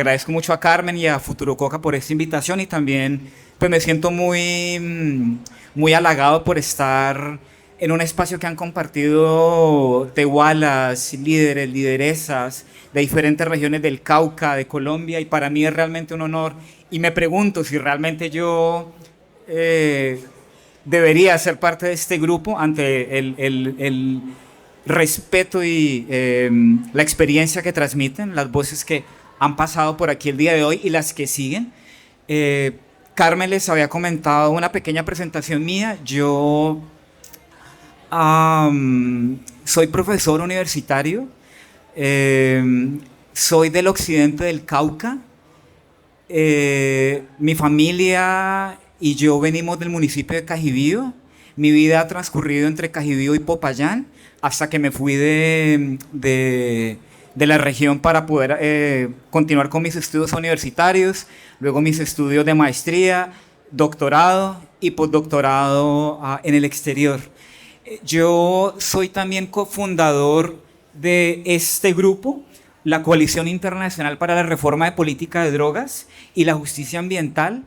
Agradezco mucho a Carmen y a Futuro Coca por esta invitación y también pues me siento muy halagado por estar en un espacio que han compartido tehualas, líderes, lideresas de diferentes regiones del Cauca, de Colombia, y para mí es realmente un honor y me pregunto si realmente yo debería ser parte de este grupo ante el respeto y la experiencia que transmiten, las voces que han pasado por aquí el día de hoy y las que siguen. Carmen les había comentado una pequeña presentación mía. Yo soy profesor universitario, soy del occidente del Cauca. Mi familia y yo venimos del municipio de Cajibío. Mi vida ha transcurrido entre Cajibío y Popayán hasta que me fui de la región para poder continuar con mis estudios universitarios, luego mis estudios de maestría, doctorado y postdoctorado en el exterior. Yo soy también cofundador de este grupo, la Coalición Internacional para la Reforma de Política de Drogas y la Justicia Ambiental,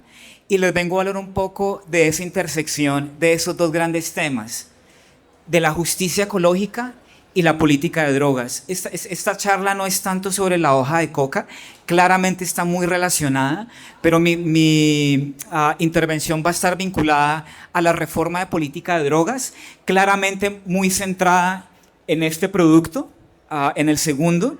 y les vengo a hablar un poco de esa intersección de esos dos grandes temas, de la justicia ecológica y la política de drogas. Esta charla no es tanto sobre la hoja de coca, claramente está muy relacionada, pero mi intervención va a estar vinculada a la reforma de política de drogas, claramente muy centrada en este producto, en el segundo.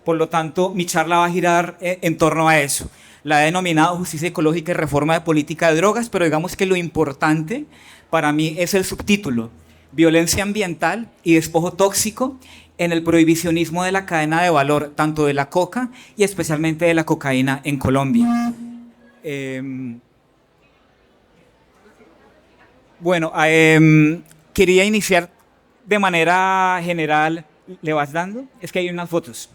Por lo tanto, mi charla va a girar en torno a eso. La he denominado justicia ecológica y reforma de política de drogas, pero digamos que lo importante para mí es el subtítulo: violencia ambiental y despojo tóxico en el prohibicionismo de la cadena de valor, tanto de la coca y especialmente de la cocaína en Colombia. Bueno, quería iniciar de manera general. ¿Le vas dando? Es que hay unas fotos.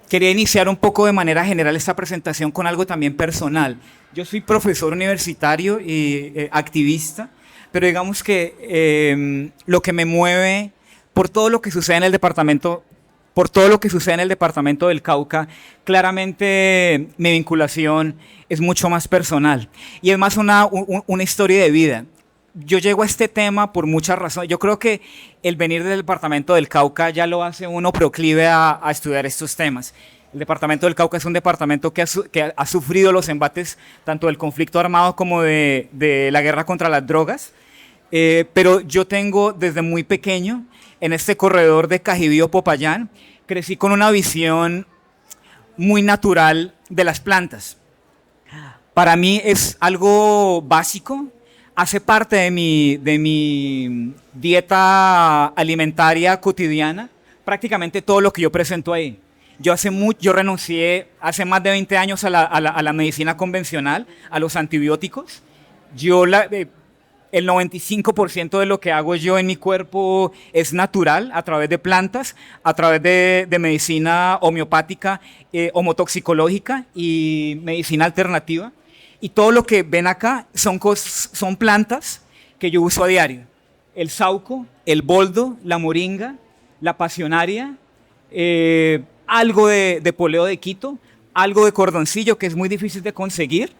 Quería iniciar un poco de manera general esta presentación con algo también personal. Yo soy profesor universitario y activista, pero digamos que lo que me mueve por todo lo que sucede en el departamento, por todo lo que sucede en el departamento del Cauca, claramente mi vinculación es mucho más personal y es más una historia de vida. Yo llego a este tema por muchas razones. Yo creo que el venir del departamento del Cauca ya lo hace uno proclive a estudiar estos temas. El departamento del Cauca es un departamento que ha sufrido los embates tanto del conflicto armado como de la guerra contra las drogas. Pero yo tengo desde muy pequeño, en este corredor de Cajibío-Popayán, crecí con una visión muy natural de las plantas. Para mí es algo básico, hace parte de mi dieta alimentaria cotidiana, prácticamente todo lo que yo presento ahí. Yo renuncié hace más de 20 años a la medicina convencional, a los antibióticos. El 95% de lo que hago yo en mi cuerpo es natural, a través de plantas, a través de medicina homeopática, homotoxicológica y medicina alternativa. Y todo lo que ven acá son plantas que yo uso a diario. El sauco, el boldo, la moringa, la pasionaria, algo de poleo de Quito, algo de cordoncillo que es muy difícil de conseguir.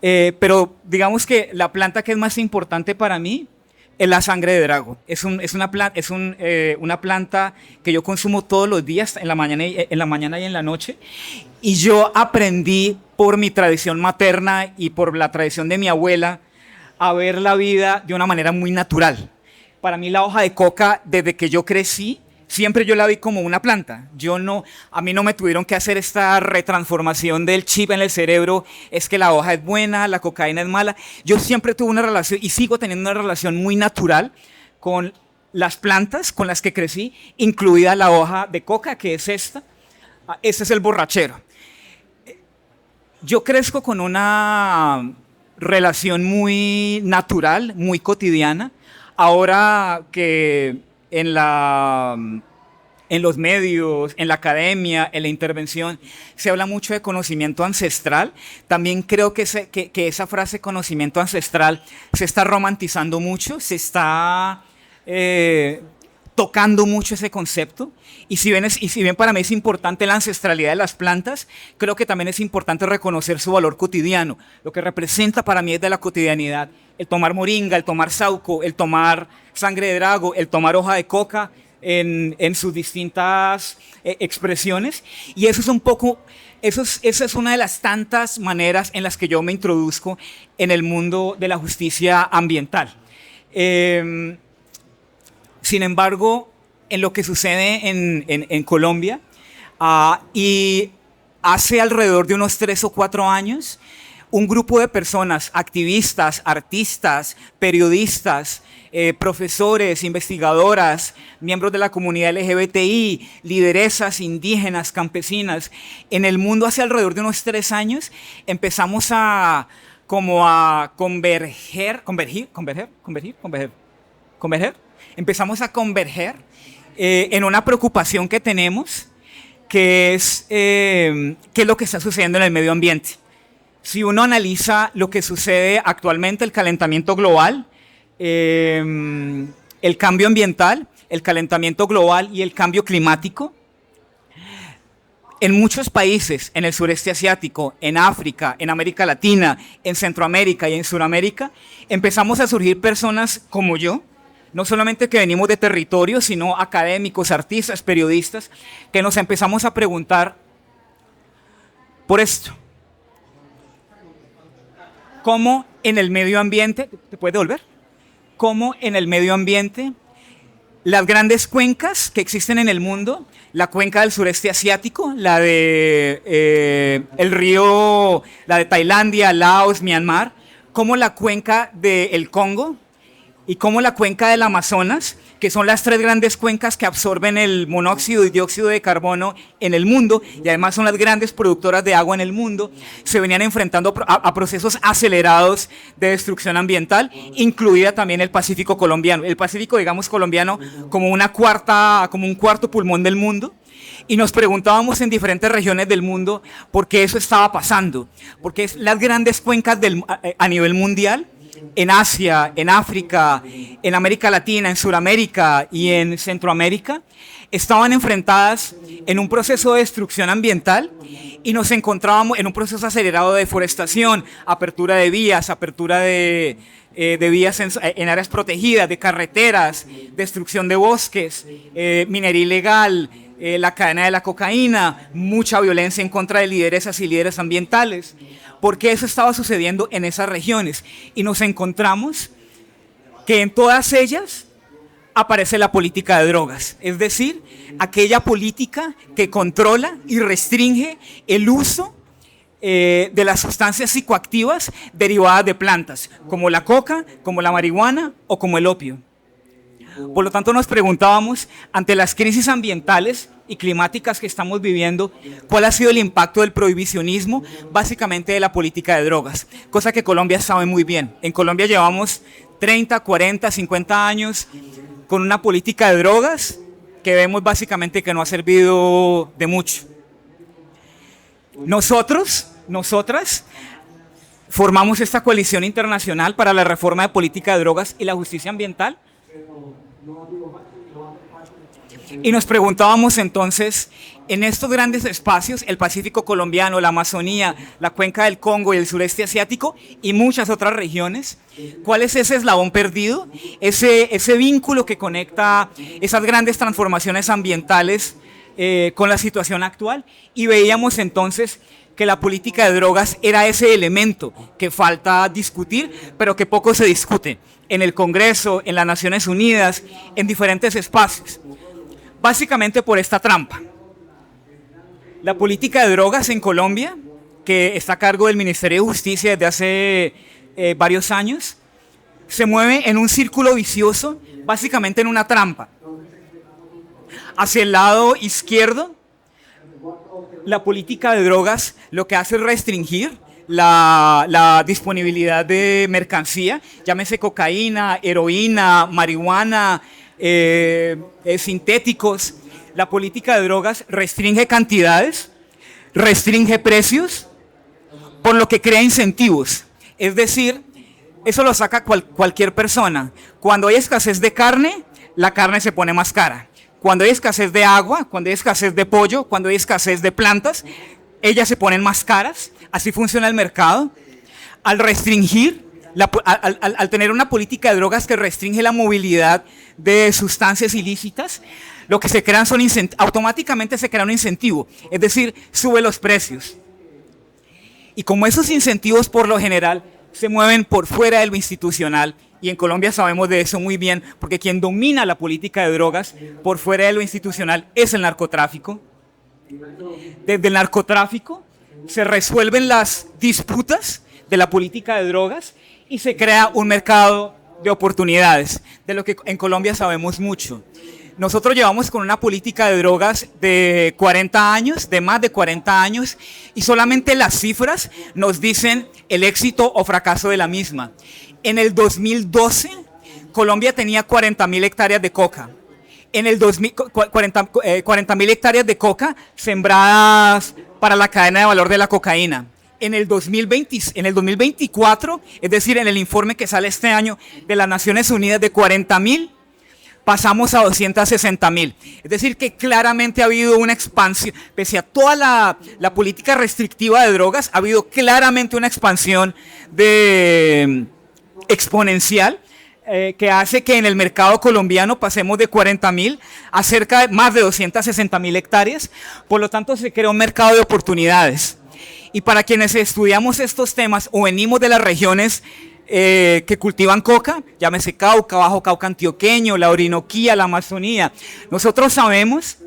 Pero digamos que la planta que es más importante para mí es la sangre de drago. Es una planta que yo consumo todos los días, en la mañana y en la noche. Y yo aprendí por mi tradición materna y por la tradición de mi abuela a ver la vida de una manera muy natural. Para mí la hoja de coca, desde que yo crecí, siempre yo la vi como una planta. A mí no me tuvieron que hacer esta retransformación del chip en el cerebro, es que la hoja es buena, la cocaína es mala. Yo siempre tuve una relación y sigo teniendo una relación muy natural con las plantas con las que crecí, incluida la hoja de coca, que es esta. Este es el borrachero. Yo crezco con una relación muy natural, muy cotidiana. Ahora que en los medios, en la academia, en la intervención, se habla mucho de conocimiento ancestral. También creo que esa frase conocimiento ancestral se está romantizando mucho, se está tocando mucho ese concepto. Y si bien para mí es importante la ancestralidad de las plantas, creo que también es importante reconocer su valor cotidiano. Lo que representa para mí es de la cotidianidad. El tomar moringa, el tomar sauco, el tomar sangre de drago, el tomar hoja de coca en sus distintas expresiones. Y eso es un poco, esa es una de las tantas maneras en las que yo me introduzco en el mundo de la justicia ambiental. Sin embargo, en lo que sucede en Colombia, y hace alrededor de unos 3 o 4 años, un grupo de personas, activistas, artistas, periodistas, profesores, investigadoras, miembros de la comunidad LGBTI, lideresas indígenas, campesinas, en el mundo hace alrededor de unos 3 años empezamos a converger, empezamos a converger en una preocupación que tenemos, que es qué es lo que está sucediendo en el medio ambiente. Si uno analiza lo que sucede actualmente, el calentamiento global, el cambio ambiental, el calentamiento global y el cambio climático, en muchos países, en el sureste asiático, en África, en América Latina, en Centroamérica y en Sudamérica, empezamos a surgir personas como yo, no solamente que venimos de territorios, sino académicos, artistas, periodistas, que nos empezamos a preguntar por esto. ¿Cómo en el medio ambiente, ¿te puedes devolver? ¿Cómo en el medio ambiente las grandes cuencas que existen en el mundo, la cuenca del sureste asiático, la de el río, la de Tailandia, Laos, Myanmar, como la cuenca del Congo y como la cuenca del Amazonas, que son las 3 grandes cuencas que absorben el monóxido y dióxido de carbono en el mundo y además son las grandes productoras de agua en el mundo, se venían enfrentando a procesos acelerados de destrucción ambiental, incluida también el Pacífico colombiano. El Pacífico, digamos, colombiano como un cuarto pulmón del mundo. Y nos preguntábamos en diferentes regiones del mundo por qué eso estaba pasando, porque las grandes cuencas a nivel mundial, en Asia, en África, en América Latina, en Sudamérica y en Centroamérica, estaban enfrentadas en un proceso de destrucción ambiental y nos encontrábamos en un proceso acelerado de deforestación, apertura de vías, apertura de vías en áreas protegidas, de carreteras, destrucción de bosques, minería ilegal, la cadena de la cocaína, mucha violencia en contra de lideresas y líderes ambientales, porque eso estaba sucediendo en esas regiones. Y nos encontramos que en todas ellas aparece la política de drogas, es decir, aquella política que controla y restringe el uso de las sustancias psicoactivas derivadas de plantas, como la coca, como la marihuana o como el opio. Por lo tanto, nos preguntábamos, ante las crisis ambientales y climáticas que estamos viviendo, ¿cuál ha sido el impacto del prohibicionismo, básicamente de la política de drogas? Cosa que Colombia sabe muy bien. En Colombia llevamos 30, 40, 50 años con una política de drogas que vemos básicamente que no ha servido de mucho. Nosotras, formamos esta coalición internacional para la reforma de política de drogas y la justicia ambiental. Y nos preguntábamos entonces, en estos grandes espacios, el Pacífico colombiano, la Amazonía, la cuenca del Congo y el sureste asiático y muchas otras regiones, ¿cuál es ese eslabón perdido? Ese vínculo que conecta esas grandes transformaciones ambientales con la situación actual. Y veíamos entonces que la política de drogas era ese elemento que falta discutir, pero que poco se discute en el Congreso, en las Naciones Unidas, en diferentes espacios. Básicamente por esta trampa. La política de drogas en Colombia, que está a cargo del Ministerio de Justicia desde hace varios años, se mueve en un círculo vicioso, básicamente en una trampa. Hacia el lado izquierdo, la política de drogas lo que hace es restringir la disponibilidad de mercancía, llámese cocaína, heroína, marihuana, sintéticos. La política de drogas restringe cantidades, restringe precios, por lo que crea incentivos. Es decir, eso lo saca cualquier persona. Cuando hay escasez de carne, la carne se pone más cara. Cuando hay escasez de agua, cuando hay escasez de pollo, cuando hay escasez de plantas, ellas se ponen más caras. Así funciona el mercado. Al restringir, al tener una política de drogas que restringe la movilidad de sustancias ilícitas, lo que se crean son automáticamente se crea un incentivo, es decir, sube los precios. Y como esos incentivos por lo general se mueven por fuera de lo institucional, y en Colombia sabemos de eso muy bien, porque quien domina la política de drogas por fuera de lo institucional es el narcotráfico. Desde el narcotráfico se resuelven las disputas de la política de drogas y se crea un mercado de oportunidades, de lo que en Colombia sabemos mucho. Nosotros llevamos con una política de drogas de 40 años, de más de 40 años, y solamente las cifras nos dicen el éxito o fracaso de la misma. En el 2012, Colombia tenía 40.000 hectáreas de coca. En el 2000, 40.000 hectáreas de coca sembradas para la cadena de valor de la cocaína. En el 2024, es decir, en el informe que sale este año de las Naciones Unidas, de 40.000, pasamos a 260.000. Es decir, que claramente ha habido una expansión, pese a toda la política restrictiva de drogas, ha habido claramente una expansión exponencial que hace que en el mercado colombiano pasemos de 40.000 a cerca de más de 260.000 hectáreas. Por lo tanto, se crea un mercado de oportunidades. Y para quienes estudiamos estos temas o venimos de las regiones que cultivan coca, llámese Cauca, Bajo Cauca Antioqueño, la Orinoquía, la Amazonía, nosotros sabemos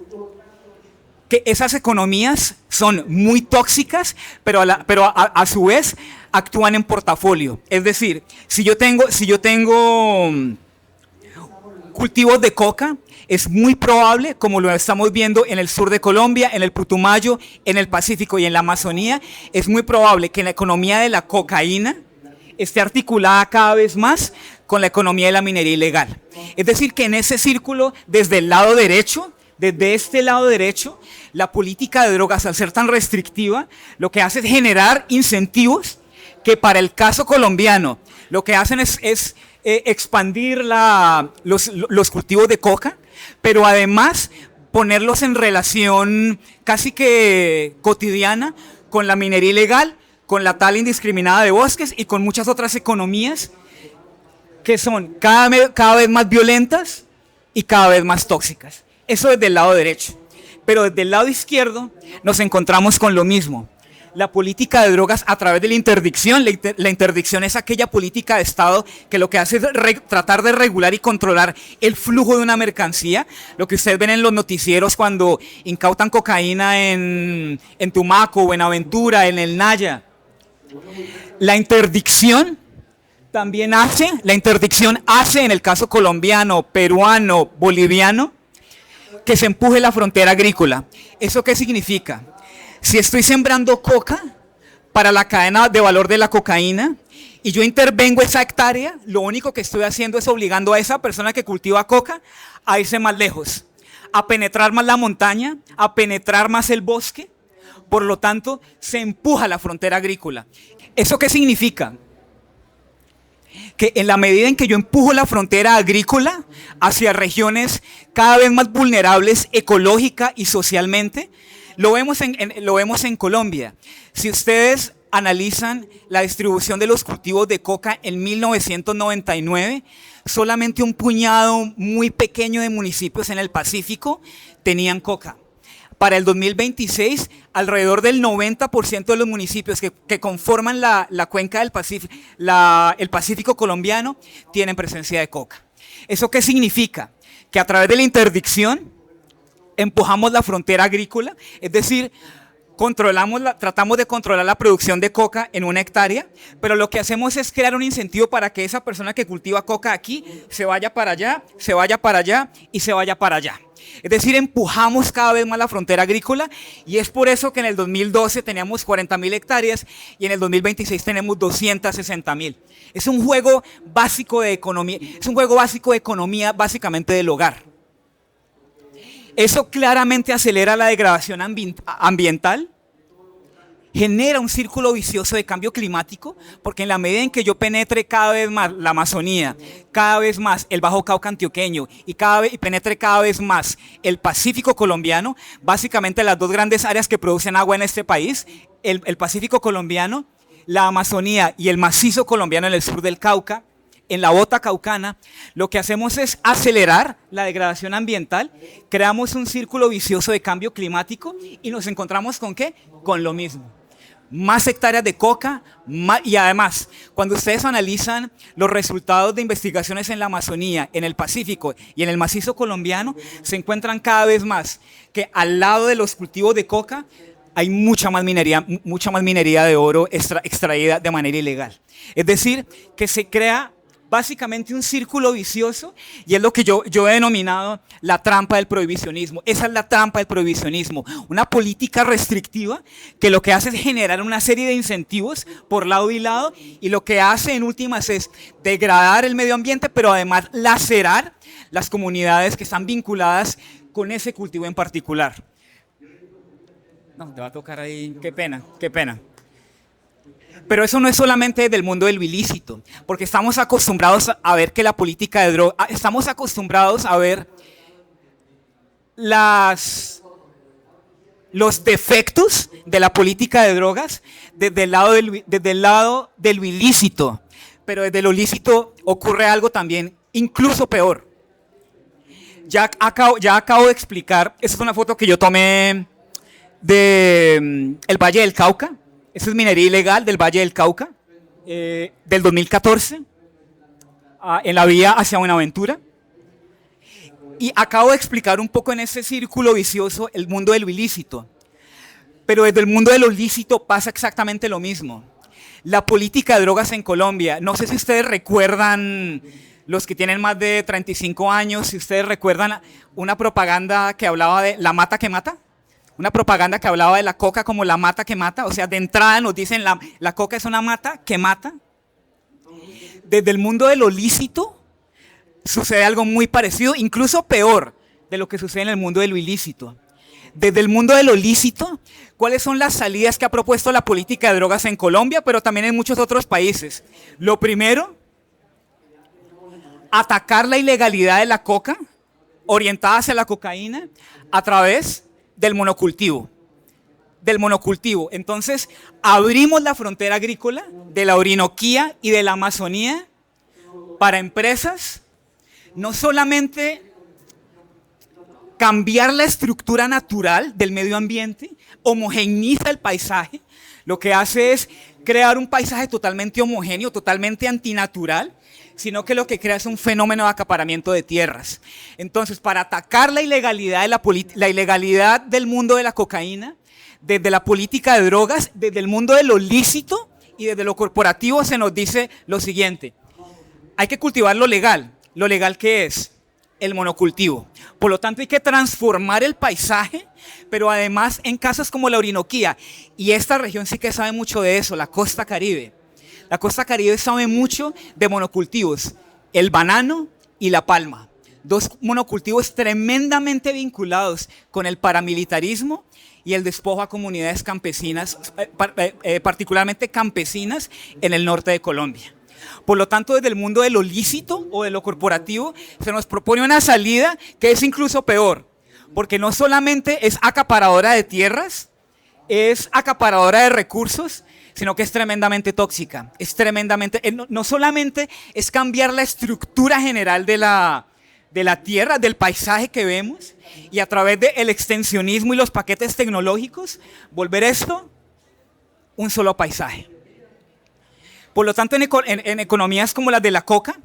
que esas economías son muy tóxicas, pero a su vez actúan en portafolio. Es decir, si yo tengo cultivos de coca, es muy probable, como lo estamos viendo en el sur de Colombia, en el Putumayo, en el Pacífico y en la Amazonía, es muy probable que la economía de la cocaína esté articulada cada vez más con la economía de la minería ilegal. Es decir, que en ese círculo, desde el lado derecho, desde este lado derecho, la política de drogas, al ser tan restrictiva, lo que hace es generar incentivos que para el caso colombiano, lo que hacen es expandir los cultivos de coca, pero además ponerlos en relación casi que cotidiana con la minería ilegal, con la tala indiscriminada de bosques y con muchas otras economías que son cada vez más violentas y cada vez más tóxicas. Eso desde el lado derecho. Pero desde el lado izquierdo nos encontramos con lo mismo. La política de drogas a través de la interdicción. La interdicción es aquella política de Estado que lo que hace es tratar de regular y controlar el flujo de una mercancía. Lo que ustedes ven en los noticieros cuando incautan cocaína en Tumaco, Buenaventura, en el Naya. La interdicción hace en el caso colombiano, peruano, boliviano, que se empuje la frontera agrícola. ¿Eso qué significa? Si estoy sembrando coca para la cadena de valor de la cocaína y yo intervengo esa hectárea, lo único que estoy haciendo es obligando a esa persona que cultiva coca a irse más lejos, a penetrar más la montaña, a penetrar más el bosque. Por lo tanto, se empuja la frontera agrícola. ¿Eso qué significa? Que en la medida en que yo empujo la frontera agrícola hacia regiones cada vez más vulnerables ecológica y socialmente, lo vemos en Colombia. Si ustedes analizan la distribución de los cultivos de coca en 1999, solamente un puñado muy pequeño de municipios en el Pacífico tenían coca. Para el 2026, alrededor del 90% de los municipios que conforman la cuenca del Pacífico, el Pacífico colombiano, tienen presencia de coca. ¿Eso qué significa? Que a través de la interdicción empujamos la frontera agrícola, es decir, tratamos de controlar la producción de coca en una hectárea, pero lo que hacemos es crear un incentivo para que esa persona que cultiva coca aquí se vaya para allá, se vaya para allá y se vaya para allá. Es decir, empujamos cada vez más la frontera agrícola y es por eso que en el 2012 teníamos 40.000 hectáreas y en el 2026 tenemos 260.000. Es un juego básico de economía, básicamente del hogar. Eso claramente acelera la degradación ambiental, genera un círculo vicioso de cambio climático, porque en la medida en que yo penetre cada vez más la Amazonía, cada vez más el Bajo Cauca antioqueño y penetre cada vez más el Pacífico colombiano, básicamente las dos grandes áreas que producen agua en este país, el Pacífico colombiano, la Amazonía y el macizo colombiano en el sur del Cauca, en la bota caucana, lo que hacemos es acelerar la degradación ambiental, creamos un círculo vicioso de cambio climático y nos encontramos ¿con qué? Con lo mismo. Más hectáreas de coca y además, cuando ustedes analizan los resultados de investigaciones en la Amazonía, en el Pacífico y en el macizo colombiano, se encuentran cada vez más que al lado de los cultivos de coca hay mucha más minería de oro extraída de manera ilegal. Es decir, que se crea básicamente un círculo vicioso y es lo que yo he denominado la trampa del prohibicionismo. Esa es la trampa del prohibicionismo, una política restrictiva que lo que hace es generar una serie de incentivos por lado y lado y lo que hace en últimas es degradar el medio ambiente, pero además lacerar las comunidades que están vinculadas con ese cultivo en particular. No, te va a tocar ahí, qué pena, qué pena. Pero eso no es solamente del mundo del ilícito, porque estamos acostumbrados a ver que la política de drogas, estamos acostumbrados a ver los defectos de la política de drogas desde el lado del ilícito, pero desde lo ilícito ocurre algo también incluso peor. Ya acabo de explicar, esta es una foto que yo tomé del Valle del Cauca. Esa es minería ilegal del Valle del Cauca, del 2014, en la vía hacia Buenaventura. Y acabo de explicar un poco en ese círculo vicioso el mundo de lo ilícito. Pero desde el mundo de lo ilícito pasa exactamente lo mismo. La política de drogas en Colombia, no sé si ustedes recuerdan, los que tienen más de 35 años, si ustedes recuerdan una propaganda que hablaba de la mata que mata. Una propaganda que hablaba de la coca como la mata que mata, o sea, de entrada nos dicen la coca es una mata que mata. Desde el mundo de lo lícito sucede algo muy parecido, incluso peor de lo que sucede en el mundo de lo ilícito. Desde el mundo de lo lícito, ¿cuáles son las salidas que ha propuesto la política de drogas en Colombia, pero también en muchos otros países? Lo primero, atacar la ilegalidad de la coca, orientada hacia la cocaína, a través del monocultivo. Entonces, abrimos la frontera agrícola de la Orinoquía y de la Amazonía para empresas, no solamente cambiar la estructura natural del medio ambiente, homogeneiza el paisaje, lo que hace es crear un paisaje totalmente homogéneo, totalmente antinatural, sino que lo que crea es un fenómeno de acaparamiento de tierras. Entonces, para atacar la ilegalidad del mundo de la cocaína, desde la política de drogas, desde el mundo de lo lícito y desde lo corporativo se nos dice lo siguiente: hay que cultivar lo legal. ¿Lo legal qué es? El monocultivo. Por lo tanto, hay que transformar el paisaje, pero además en casos como la Orinoquía, y esta región sí que sabe mucho de eso, la costa Caribe. La costa Caribe sabe mucho de monocultivos, el banano y la palma. Dos monocultivos tremendamente vinculados con el paramilitarismo y el despojo a comunidades campesinas, particularmente campesinas en el norte de Colombia. Por lo tanto, desde el mundo de lo lícito o de lo corporativo, se nos propone una salida que es incluso peor, porque no solamente es acaparadora de tierras, es acaparadora de recursos, sino que es tremendamente tóxica. No solamente es cambiar la estructura general de la tierra, del paisaje que vemos, y a través del extensionismo y los paquetes tecnológicos, volver esto un solo paisaje. Por lo tanto, en economías como las de la coca,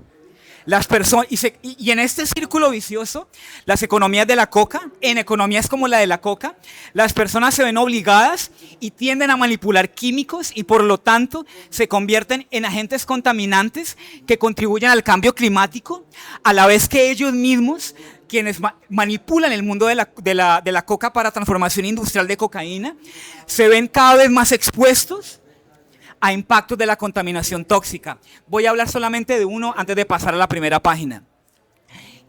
las personas, y en este círculo vicioso, las economías de la coca, en economías como la de la coca, las personas se ven obligadas y tienden a manipular químicos y por lo tanto se convierten en agentes contaminantes que contribuyen al cambio climático, a la vez que ellos mismos, quienes manipulan el mundo de la coca para transformación industrial de cocaína, se ven cada vez más expuestos a impactos de la contaminación tóxica. Voy a hablar solamente de uno antes de pasar a la primera página.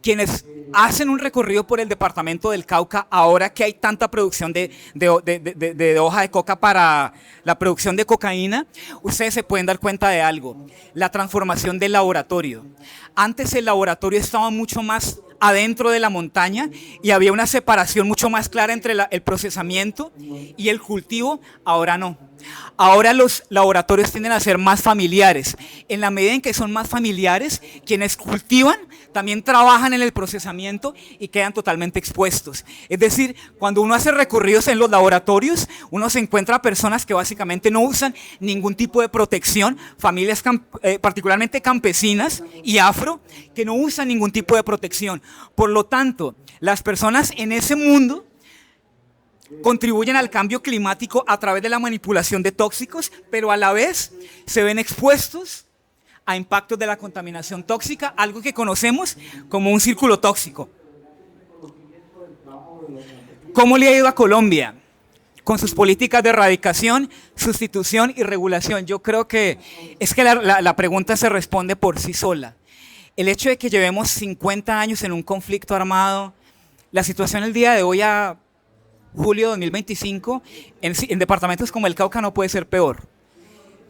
quienes hacen un recorrido por el departamento del Cauca, ahora que hay tanta producción de hoja de coca para la producción de cocaína, ustedes se pueden dar cuenta de algo, la transformación del laboratorio. Antes el laboratorio estaba mucho más adentro de la montaña y había una separación mucho más clara entre el procesamiento y el cultivo, ahora no. Ahora los laboratorios tienden a ser más familiares. En la medida en que son más familiares, quienes cultivan también trabajan en el procesamiento y quedan totalmente expuestos. Es decir, cuando uno hace recorridos en los laboratorios, uno se encuentra personas que básicamente no usan ningún tipo de protección, familias particularmente campesinas y afro, que no usan ningún tipo de protección. Por lo tanto, las personas en ese mundo contribuyen al cambio climático a través de la manipulación de tóxicos, pero a la vez se ven expuestos a impactos de la contaminación tóxica, algo que conocemos como un círculo tóxico. ¿Cómo le ha ido a Colombia con sus políticas de erradicación, sustitución y regulación? Yo creo que es que la pregunta se responde por sí sola. El hecho de que llevemos 50 años en un conflicto armado, la situación el día de hoy a julio de 2025, en departamentos como el Cauca no puede ser peor.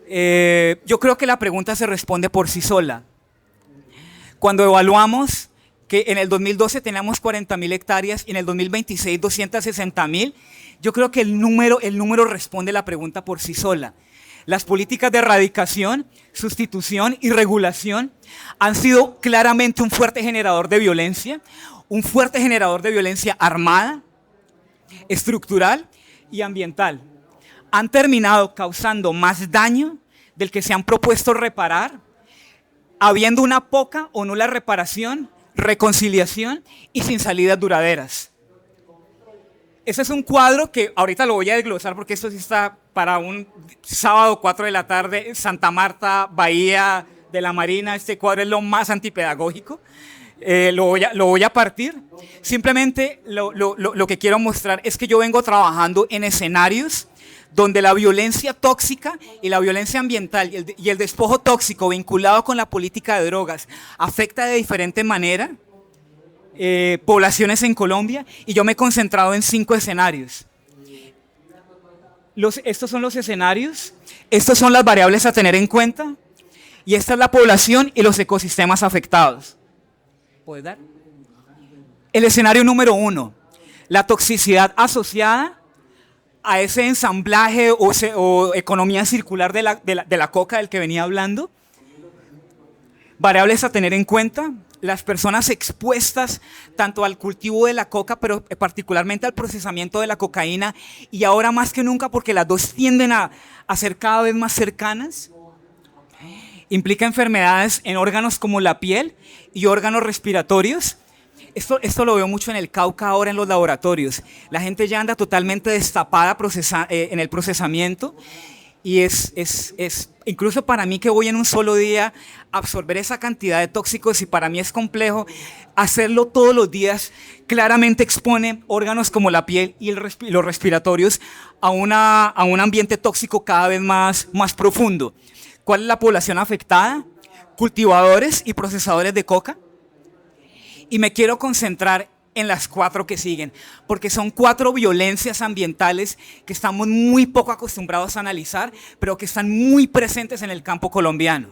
Yo creo que la pregunta se responde por sí sola. Cuando evaluamos que en el 2012 teníamos 40.000 hectáreas y en el 2026 260.000, yo creo que el número responde la pregunta por sí sola. Las políticas de erradicación, sustitución y regulación han sido claramente un fuerte generador de violencia armada, estructural y ambiental. Han terminado causando más daño del que se han propuesto reparar, habiendo una poca o nula reparación, reconciliación y sin salidas duraderas. Ese es un cuadro que ahorita lo voy a desglosar porque esto sí está para un sábado 4 de la tarde, Santa Marta, Bahía de la Marina. Este cuadro es lo más antipedagógico. Lo voy a partir. Simplemente lo que quiero mostrar es que yo vengo trabajando en escenarios donde la violencia tóxica y la violencia ambiental y el despojo tóxico vinculado con la política de drogas afecta de diferente manera poblaciones en Colombia, y yo me he concentrado en 5 escenarios. Estos son los escenarios, estos son las variables a tener en cuenta, y esta es la población y los ecosistemas afectados. ¿Puedes dar? El escenario número 1, la toxicidad asociada a ese ensamblaje o economía circular de la coca del que venía hablando. Variables a tener en cuenta: las personas expuestas tanto al cultivo de la coca, pero particularmente al procesamiento de la cocaína, y ahora más que nunca porque las dos tienden a ser cada vez más cercanas. Implica enfermedades en órganos como la piel y órganos respiratorios. Esto lo veo mucho en el Cauca ahora en los laboratorios. La gente ya anda totalmente destapada en el procesamiento, y es incluso para mí, que voy en un solo día a absorber esa cantidad de tóxicos, y para mí es complejo hacerlo todos los días, claramente expone órganos como la piel y los respiratorios a un ambiente tóxico cada vez más profundo. ¿Cuál es la población afectada? Cultivadores y procesadores de coca. Y me quiero concentrar en las 4 que siguen, porque son 4 violencias ambientales que estamos muy poco acostumbrados a analizar, pero que están muy presentes en el campo colombiano.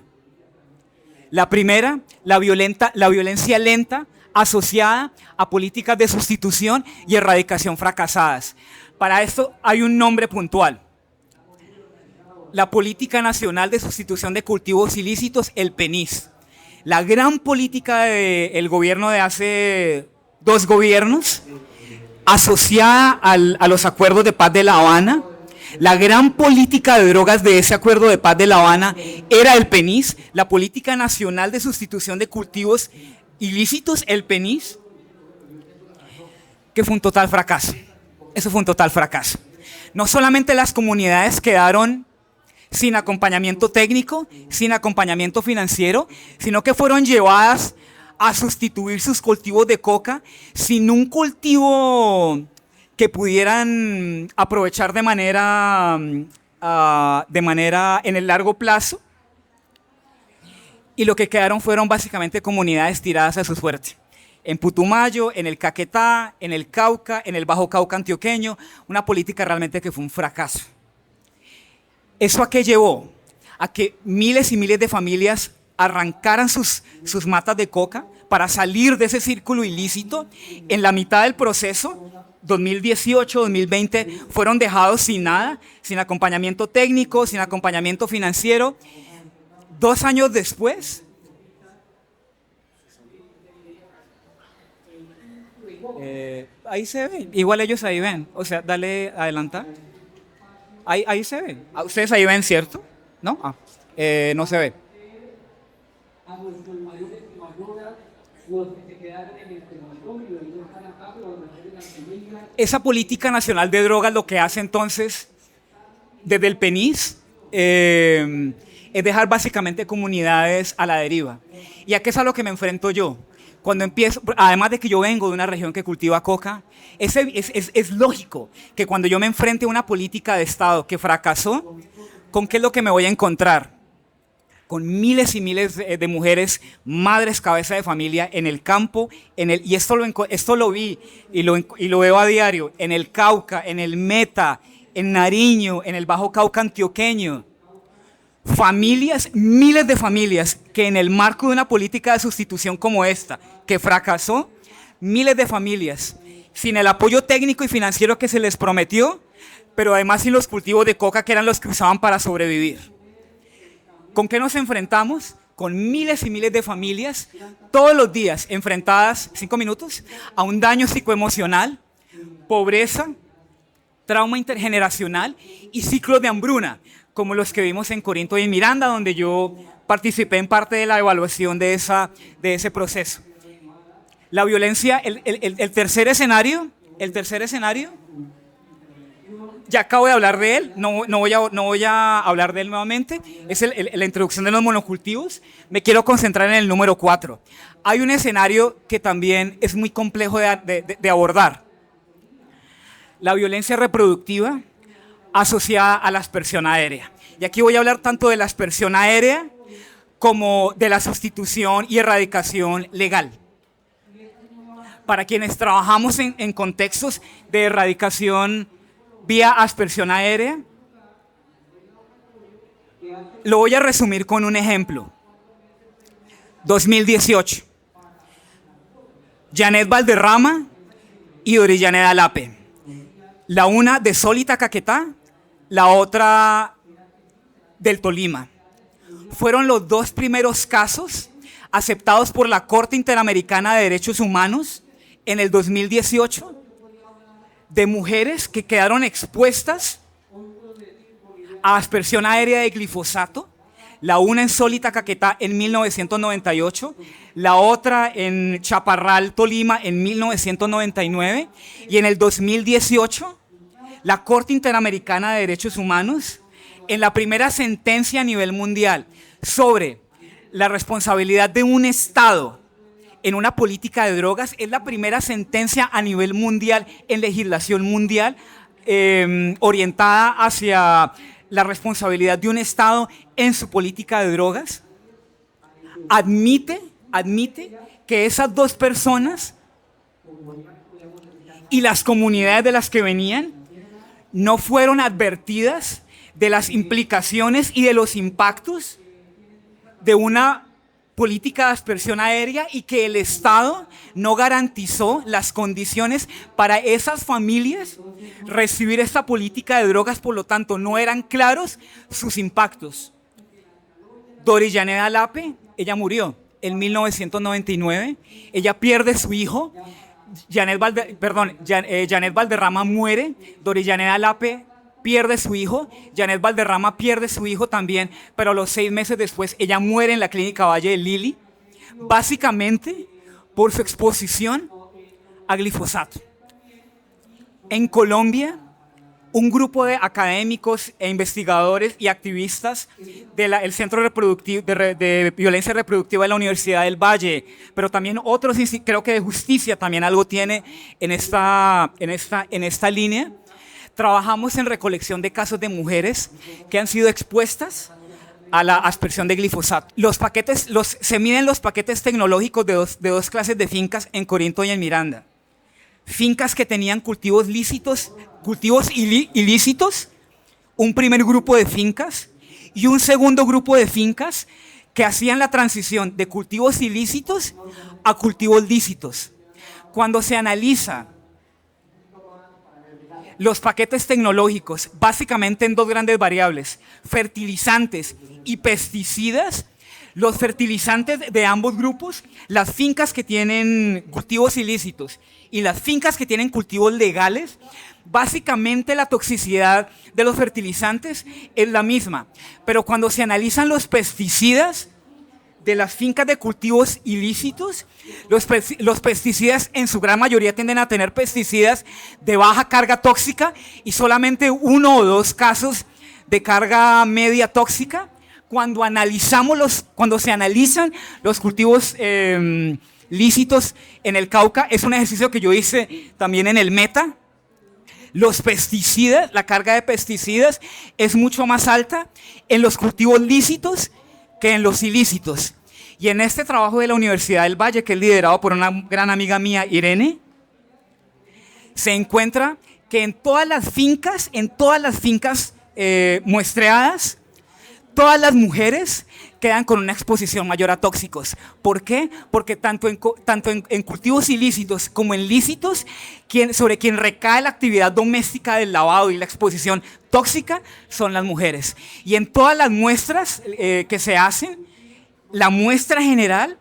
La primera, la violencia lenta asociada a políticas de sustitución y erradicación fracasadas. Para esto hay un nombre puntual: la Política Nacional de Sustitución de Cultivos Ilícitos, el PENIS. La gran política del gobierno de hace 2 gobiernos, asociada a los acuerdos de paz de La Habana. La gran política de drogas de ese acuerdo de paz de La Habana era el PENIS, la Política Nacional de Sustitución de Cultivos Ilícitos, el PENIS, que fue un total fracaso. Eso fue un total fracaso. No solamente las comunidades quedaron sin acompañamiento técnico, sin acompañamiento financiero, sino que fueron llevadas a sustituir sus cultivos de coca sin un cultivo que pudieran aprovechar de manera en el largo plazo, y lo que quedaron fueron básicamente comunidades tiradas a su suerte. en Putumayo, en el Caquetá, en el Cauca, en el Bajo Cauca antioqueño, una política realmente que fue un fracaso. ¿Eso a qué llevó? A que miles y miles de familias arrancaran sus matas de coca para salir de ese círculo ilícito. En la mitad del proceso, 2018-2020, fueron dejados sin nada, sin acompañamiento técnico, sin acompañamiento financiero. 2 años después, ahí se ve, igual ellos ahí ven, o sea, dale adelantar. Ahí se ve. Ustedes ahí ven, ¿cierto? ¿No? No se ve. Esa política nacional de drogas lo que hace entonces, desde el PENIS, es dejar básicamente comunidades a la deriva. ¿Y a qué es a lo que me enfrento yo? Cuando empiezo, además de que yo vengo de una región que cultiva coca, es lógico que cuando yo me enfrente a una política de Estado que fracasó, ¿con qué es lo que me voy a encontrar? Con miles y miles de mujeres, madres, cabeza de familia, en el campo, y esto lo vi y lo veo a diario, en el Cauca, en el Meta, en Nariño, en el Bajo Cauca antioqueño. Familias, miles de familias que en el marco de una política de sustitución como esta, que fracasó, miles de familias sin el apoyo técnico y financiero que se les prometió, pero además sin los cultivos de coca que eran los que usaban para sobrevivir. ¿Con qué nos enfrentamos? Con miles y miles de familias, todos los días enfrentadas, 5 minutos, a un daño psicoemocional, pobreza, trauma intergeneracional y ciclos de hambruna, como los que vimos en Corinto y en Miranda, donde yo participé en parte de la evaluación de ese proceso. La violencia, el tercer escenario, ya acabo de hablar de él, no voy a hablar de él nuevamente, es la introducción de los monocultivos. Me quiero concentrar en el número 4. Hay un escenario que también es muy complejo de abordar. La violencia reproductiva asociada a la aspersión aérea. Y aquí voy a hablar tanto de la aspersión aérea como de la sustitución y erradicación legal. Para quienes trabajamos en contextos de erradicación vía aspersión aérea, lo voy a resumir con un ejemplo. 2018. Janet Valderrama y Orillanet Alape. La una de Sólita, Caquetá, la otra del Tolima. Fueron los 2 primeros casos aceptados por la Corte Interamericana de Derechos Humanos en el 2018 de mujeres que quedaron expuestas a aspersión aérea de glifosato. La una en Sólita, Caquetá, en 1998, la otra en Chaparral, Tolima, en 1999, y en el 2018, la Corte Interamericana de Derechos Humanos, en la primera sentencia a nivel mundial sobre la responsabilidad de un Estado en una política de drogas, es la primera sentencia a nivel mundial, en legislación mundial, orientada hacia la responsabilidad de un Estado en su política de drogas. Admite que esas 2 personas y las comunidades de las que venían no fueron advertidas de las implicaciones y de los impactos de una política de aspersión aérea, y que el Estado no garantizó las condiciones para esas familias recibir esta política de drogas, por lo tanto no eran claros sus impactos. Orillanet Alape, ella murió en 1999, ella pierde su hijo, Janet Valderrama muere, Orillanet Alape pierde su hijo, Janet Valderrama pierde su hijo también, pero a los 6 meses después ella muere en la clínica Valle de Lili, básicamente por su exposición a glifosato. En Colombia, un grupo de académicos e investigadores y activistas del Centro de Violencia Reproductiva de la Universidad del Valle, pero también otros, creo que de justicia también algo tiene en esta línea. Trabajamos en recolección de casos de mujeres que han sido expuestas a la aspersión de glifosato. Se miden los paquetes tecnológicos de dos clases de fincas en Corinto y en Miranda. Fincas que tenían cultivos ilícitos, un primer grupo de fincas y un segundo grupo de fincas que hacían la transición de cultivos ilícitos a cultivos lícitos. Cuando se analiza los paquetes tecnológicos, básicamente en dos grandes variables, fertilizantes y pesticidas, los fertilizantes de ambos grupos, las fincas que tienen cultivos ilícitos y las fincas que tienen cultivos legales, básicamente la toxicidad de los fertilizantes es la misma. Pero cuando se analizan los pesticidas de las fincas de cultivos ilícitos, los pesticidas en su gran mayoría tienden a tener pesticidas de baja carga tóxica y solamente 1 o 2 casos de carga media tóxica. Cuando se analizan los cultivos lícitos en el Cauca, es un ejercicio que yo hice también en el Meta. Los pesticidas, la carga de pesticidas es mucho más alta en los cultivos lícitos que en los ilícitos. Y en este trabajo de la Universidad del Valle, que es liderado por una gran amiga mía, Irene, se encuentra que en todas las fincas muestreadas, todas las mujeres quedan con una exposición mayor a tóxicos. ¿Por qué? Porque tanto en cultivos ilícitos como en lícitos, sobre quien recae la actividad doméstica del lavado y la exposición tóxica son las mujeres. Y en todas las muestras que se hacen, la muestra general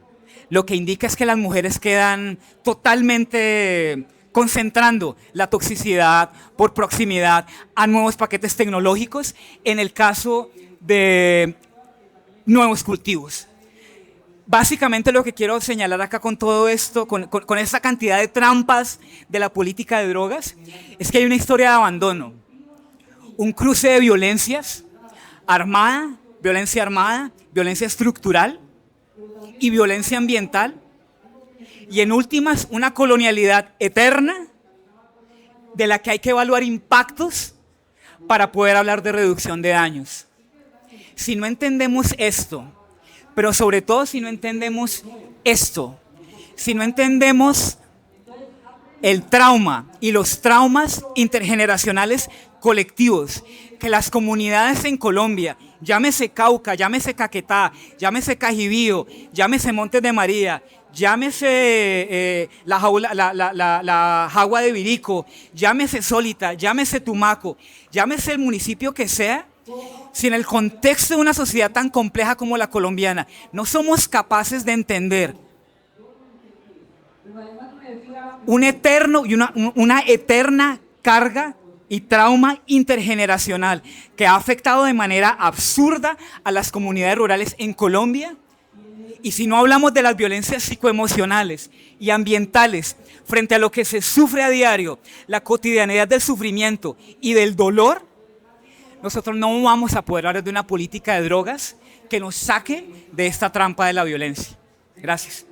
lo que indica es que las mujeres quedan totalmente concentrando la toxicidad por proximidad a nuevos paquetes tecnológicos en el caso de nuevos cultivos. Básicamente lo que quiero señalar acá con todo esto, con esta cantidad de trampas de la política de drogas, es que hay una historia de abandono, un cruce de violencia armada, violencia estructural y violencia ambiental, y en últimas una colonialidad eterna de la que hay que evaluar impactos para poder hablar de reducción de daños. Si no entendemos esto, pero sobre todo si no entendemos esto, si no entendemos el trauma y los traumas intergeneracionales colectivos que las comunidades en Colombia, llámese Cauca, llámese Caquetá, llámese Cajibío, llámese Montes de María, llámese la Jagua de Virico, llámese Sólita, llámese Tumaco, llámese el municipio que sea, si en el contexto de una sociedad tan compleja como la colombiana no somos capaces de entender un eterno y una eterna carga y trauma intergeneracional que ha afectado de manera absurda a las comunidades rurales en Colombia, y si no hablamos de las violencias psicoemocionales y ambientales frente a lo que se sufre a diario, la cotidianidad del sufrimiento y del dolor, nosotros no vamos a poder hablar de una política de drogas que nos saque de esta trampa de la violencia. Gracias.